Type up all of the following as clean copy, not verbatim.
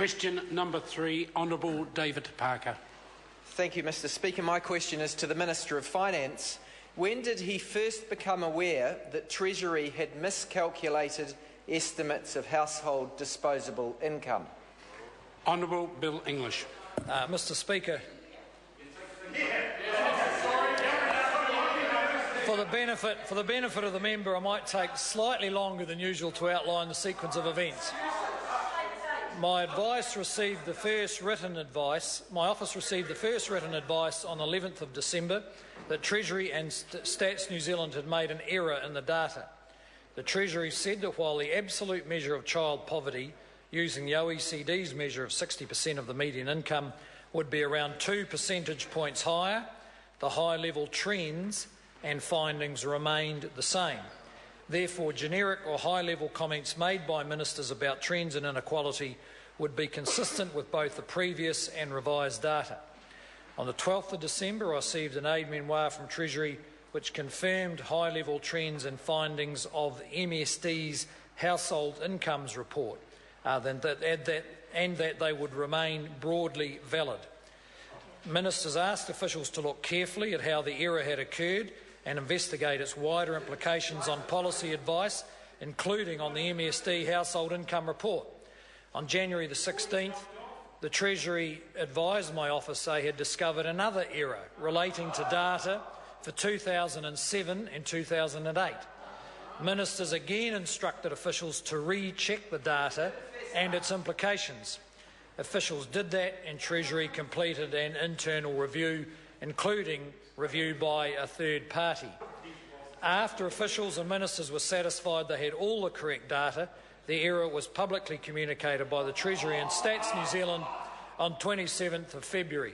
Question number 3, Honourable David Parker. Thank you, Mr. Speaker. My question is to the Minister of Finance. When did he first become aware that Treasury had miscalculated estimates of household disposable income? Honourable Bill English. Mr. Speaker, for the benefit of the member, I might take slightly longer than usual to outline the sequence of events. My office received the first written advice on the 11th of December that Treasury and Stats New Zealand had made an error in the data. The Treasury said that while the absolute measure of child poverty, using the OECD's measure of 60% of the median income, would be around 2 percentage points higher, the high-level trends and findings remained the same. Therefore, generic or high-level comments made by ministers about trends and inequality would be consistent with both the previous and revised data. On the 12th of December, I received an aide-memoire from Treasury which confirmed high-level trends and findings of MSD's household incomes report, and that they would remain broadly valid. Ministers asked officials to look carefully at how the error had occurred and investigate its wider implications on policy advice, including on the MSD household income report. On January the 16th, the Treasury advised my office they had discovered another error relating to data for 2007 and 2008. Ministers again instructed officials to recheck the data and its implications. Officials did that, and Treasury completed an internal review, including review by a third party. After officials and ministers were satisfied they had all the correct data, the error was publicly communicated by the Treasury and Stats New Zealand on 27th of February.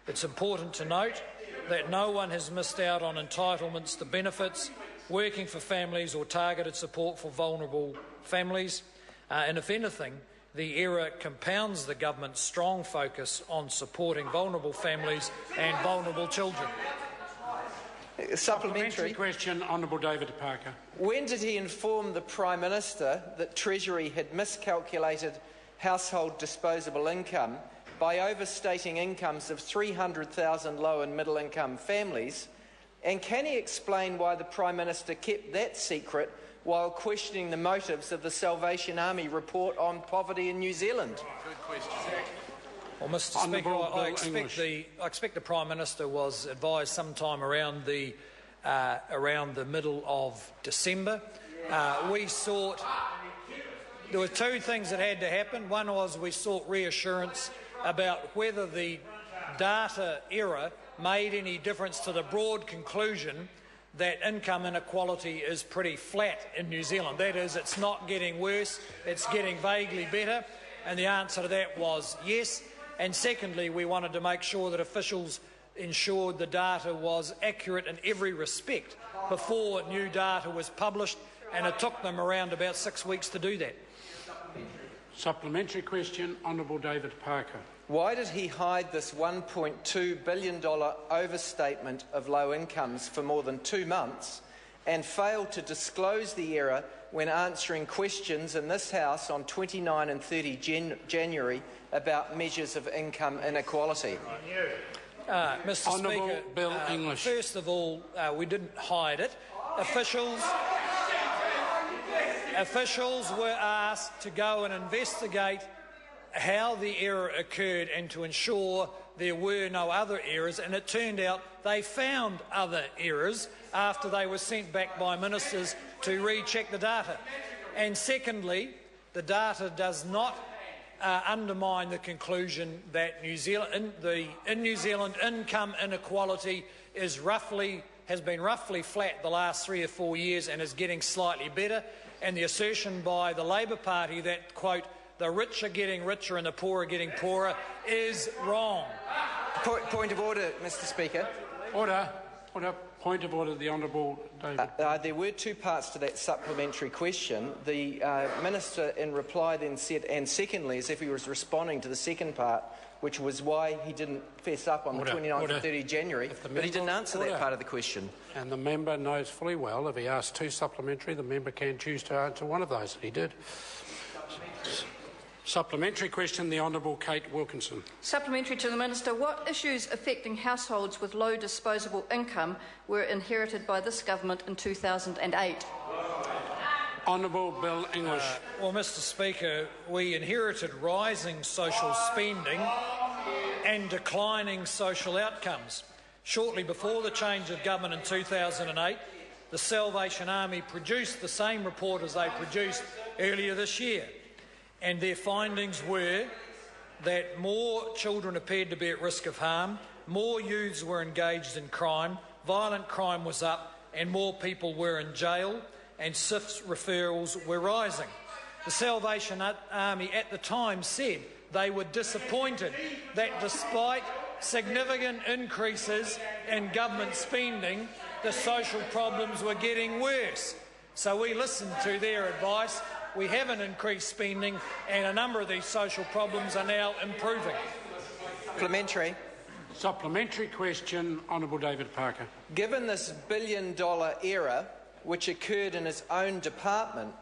It's important to note that no one has missed out on entitlements to benefits, working for families or targeted support for vulnerable families, and if anything, the error compounds the government's strong focus on supporting vulnerable families and vulnerable children. Supplementary question, Honourable David Parker. When did he inform the Prime Minister that Treasury had miscalculated household disposable income by overstating incomes of 300,000 low and middle income families? And can he explain why the Prime Minister kept that secret while questioning the motives of the Salvation Army report on poverty in New Zealand? Good question. Well, Mr. Speaker, I expect the Prime Minister was advised sometime around the middle of December. There were two things that had to happen. One was we sought reassurance about whether the data error made any difference to the broad conclusion that income inequality is pretty flat in New Zealand. That is, it's not getting worse, it's getting vaguely better, and the answer to that was yes. And secondly, we wanted to make sure that officials ensured the data was accurate in every respect before new data was published, and it took them around about 6 weeks to do that. Supplementary question, Honourable David Parker. Why did he hide this $1.2 billion overstatement of low incomes for more than 2 months and fail to disclose the error when answering questions in this House on 29 and 30 January about measures of income inequality? Mr. Honourable Speaker, Bill English. First of all, we didn't hide it. Officials were asked to go and investigate how the error occurred and to ensure there were no other errors, and it turned out they found other errors after they were sent back by ministers to recheck the data. And secondly, the data does not undermine the conclusion that in New Zealand income inequality has been roughly flat the last 3 or 4 years and is getting slightly better, and the assertion by the Labor Party that, quote, the rich are getting richer and the poor are getting poorer is wrong. Point of order, Mr. Speaker. Order. Point of order, the Honourable David. There were two parts to that supplementary question. The Minister in reply then said, and secondly, as if he was responding to the second part, which was why he didn't fess up on the 29th and 30 January, but he didn't answer that part of the question. And the member knows fully well if he asks two supplementary, the member can choose to answer one of those, and he did. Supplementary question, the Honourable Kate Wilkinson. Supplementary to the Minister. What issues affecting households with low disposable income were inherited by this government in 2008? Honourable Bill English. Well, Mr Speaker, we inherited rising social spending and declining social outcomes. Shortly before the change of government in 2008, the Salvation Army produced the same report as they produced earlier this year, and their findings were that more children appeared to be at risk of harm, more youths were engaged in crime, violent crime was up, and more people were in jail, and SIFS referrals were rising. The Salvation Army at the time said they were disappointed that despite significant increases in government spending, the social problems were getting worse. So we listened to their advice. We haven't increased spending, and a number of these social problems are now improving. Supplementary. Supplementary question, Honourable David Parker. Given this billion-dollar era, which occurred in his own department,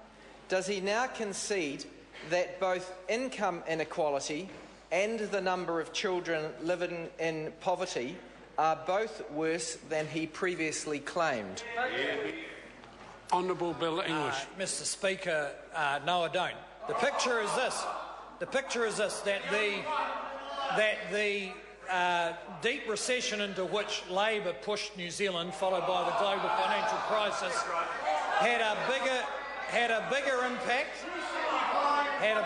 does he now concede that both income inequality and the number of children living in poverty are both worse than he previously claimed? Honourable Bill English. Mr Speaker, no I don't. The picture is this. The picture is this, that the deep recession into which Labor pushed New Zealand, followed by the global financial crisis, had a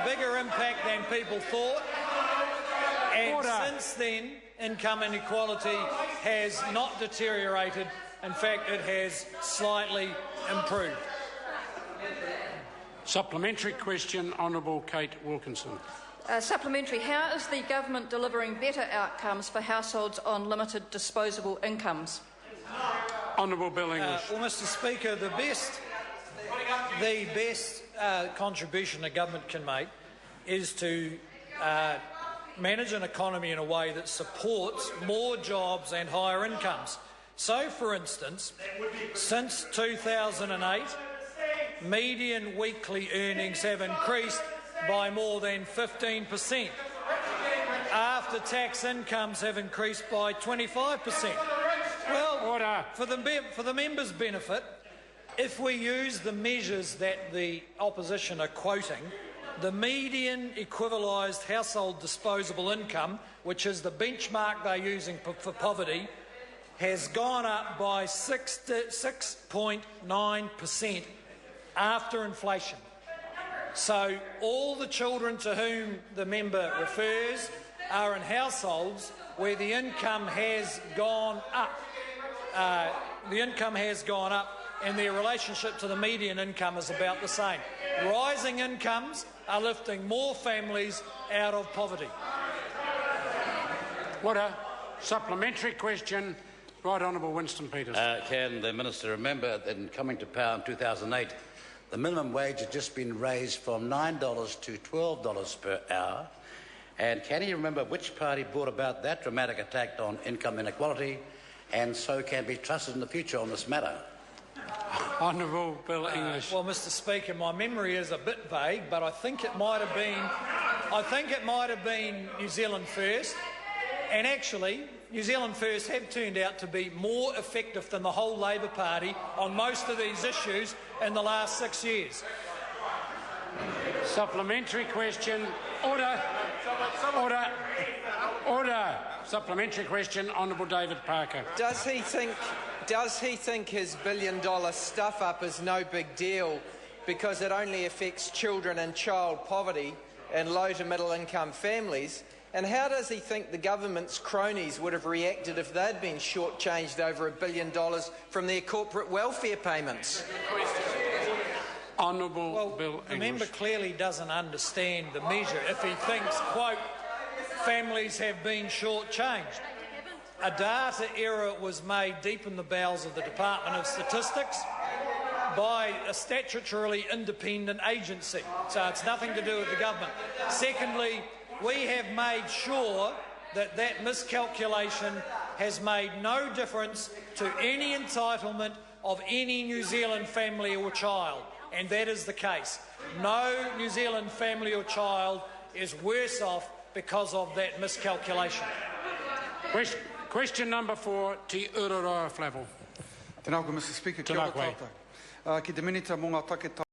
bigger impact than people thought. And since then, income inequality has not deteriorated. In fact, it has slightly improved. Supplementary question, Honourable Kate Wilkinson. Supplementary. How is the government delivering better outcomes for households on limited disposable incomes? Honourable Bill English. Well, Mr Speaker, the best contribution a government can make is to manage an economy in a way that supports more jobs and higher incomes. So, for instance, since 2008, median weekly earnings have increased by more than 15%. After-tax incomes have increased by 25%. Well, for the members' benefit, if we use the measures that the opposition are quoting, the median equivalised household disposable income, which is the benchmark they're using for poverty, has gone up by 6.9% after inflation. So all the children to whom the member refers are in households where the income has gone up. And their relationship to the median income is about the same. Rising incomes are lifting more families out of poverty. What a supplementary question. Right Honourable Winston Peters. Can the Minister remember that in coming to power in 2008, the minimum wage had just been raised from $9 to $12 per hour? And can he remember which party brought about that dramatic attack on income inequality and so can be trusted in the future on this matter? Honourable Bill English. Well, Mr Speaker, my memory is a bit vague, but I think it might have been New Zealand First. And actually, New Zealand First have turned out to be more effective than the whole Labor Party on most of these issues in the last 6 years. Supplementary question. Order. Order. Order. Supplementary question, Honourable David Parker. Does he think his billion-dollar stuff-up is no big deal because it only affects children and child poverty and low to middle-income families? And how does he think the government's cronies would have reacted if they'd been shortchanged over $1 billion from their corporate welfare payments? Honourable Bill English. The member clearly doesn't understand the measure if he thinks, quote, families have been shortchanged. A data error was made deep in the bowels of the Department of Statistics by a statutorily independent agency, so it's nothing to do with the government. Secondly, we have made sure that that miscalculation has made no difference to any entitlement of any New Zealand family or child, and that is the case. No New Zealand family or child is worse off because of that miscalculation. Question number 4, Te Uroroa Flavel. Tēnā koe, Mr. Speaker. Tēnā koe. Ki te minita mō ngā take